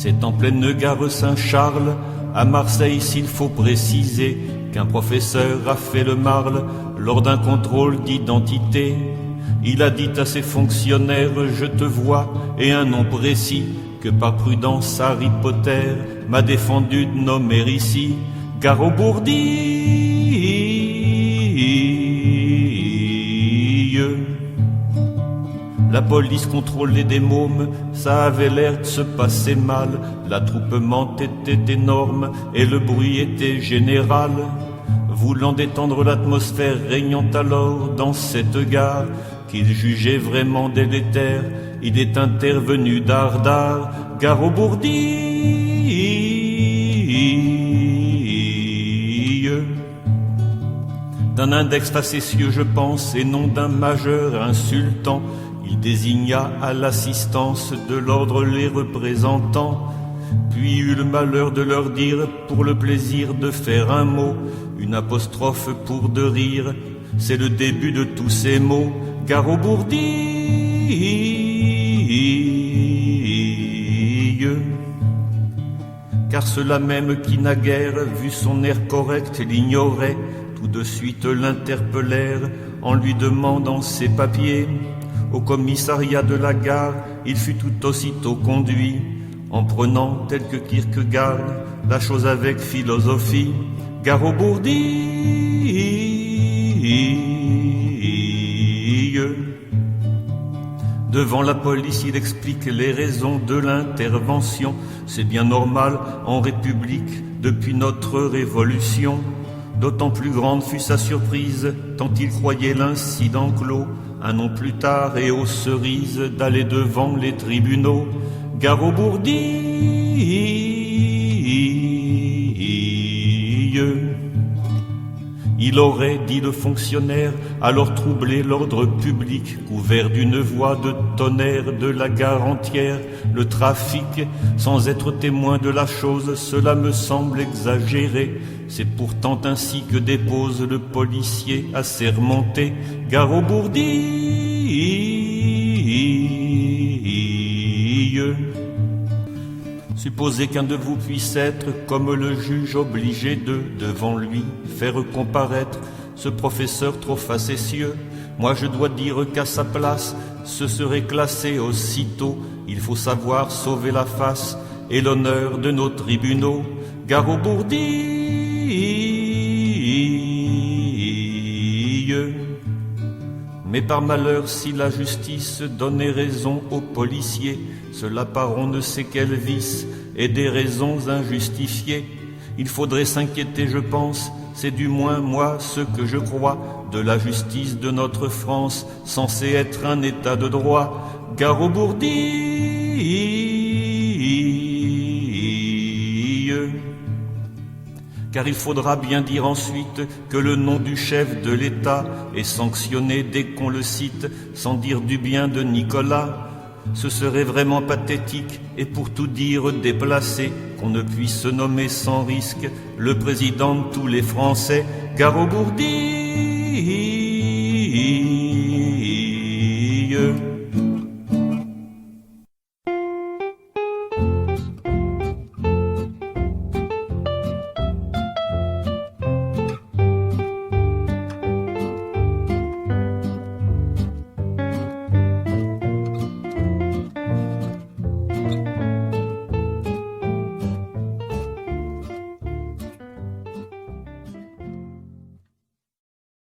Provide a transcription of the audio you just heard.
C'est en pleine gare Saint-Charles, à Marseille s'il faut préciser, qu'un professeur a fait le marle lors d'un contrôle d'identité. Il a dit à ses fonctionnaires « Je te vois » et un nom précis que par prudence Harry Potter m'a défendu de nommer ici Garobourdille. La police contrôlait des mômes, ça avait l'air de se passer mal. L'attroupement était énorme et le bruit était général. Voulant détendre l'atmosphère régnant alors dans cette gare, qu'il jugeait vraiment délétère, il est intervenu dardard, Garobourdille. D'un index facétieux je pense, et non d'un majeur insultant, il désigna à l'assistance de l'ordre les représentants, puis eut le malheur de leur dire, pour le plaisir de faire un mot, une apostrophe pour de rire, c'est le début de tous ces mots, Garobourdille. Car ceux-là même qui naguère, vu son air correct, l'ignorait, tout de suite l'interpellèrent en lui demandant ses papiers. Au commissariat de la gare, il fut tout aussitôt conduit, en prenant, tel que Kierkegaard, la chose avec philosophie, Garobourdille. Devant la police, il explique les raisons de l'intervention. C'est bien normal en République depuis notre révolution. D'autant plus grande fut sa surprise, tant il croyait l'incident clos. Un an plus tard, et aux cerises, d'aller devant les tribunaux, Garobourdille. Il aurait, dit le fonctionnaire, alors troublé l'ordre public, couvert d'une voix de tonnerre de la gare entière, le trafic, sans être témoin de la chose, cela me semble exagéré. C'est pourtant ainsi que dépose le policier assermenté, Garobourdille. Supposez qu'un de vous puisse être, comme le juge, obligé de, devant lui, faire comparaître ce professeur trop facétieux. Moi je dois dire qu'à sa place, ce serait classé aussitôt. Il faut savoir sauver la face et l'honneur de nos tribunaux, Garobourdille. Mais par malheur, si la justice donnait raison aux policiers, cela par on ne sait quel vice et des raisons injustifiées. Il faudrait s'inquiéter, je pense, c'est du moins moi ce que je crois, de la justice de notre France, censée être un état de droit, Garobourdille. Car il faudra bien dire ensuite que le nom du chef de l'État est sanctionné dès qu'on le cite, sans dire du bien de Nicolas. Ce serait vraiment pathétique et pour tout dire déplacé qu'on ne puisse nommer sans risque le président de tous les Français, Garobourdille.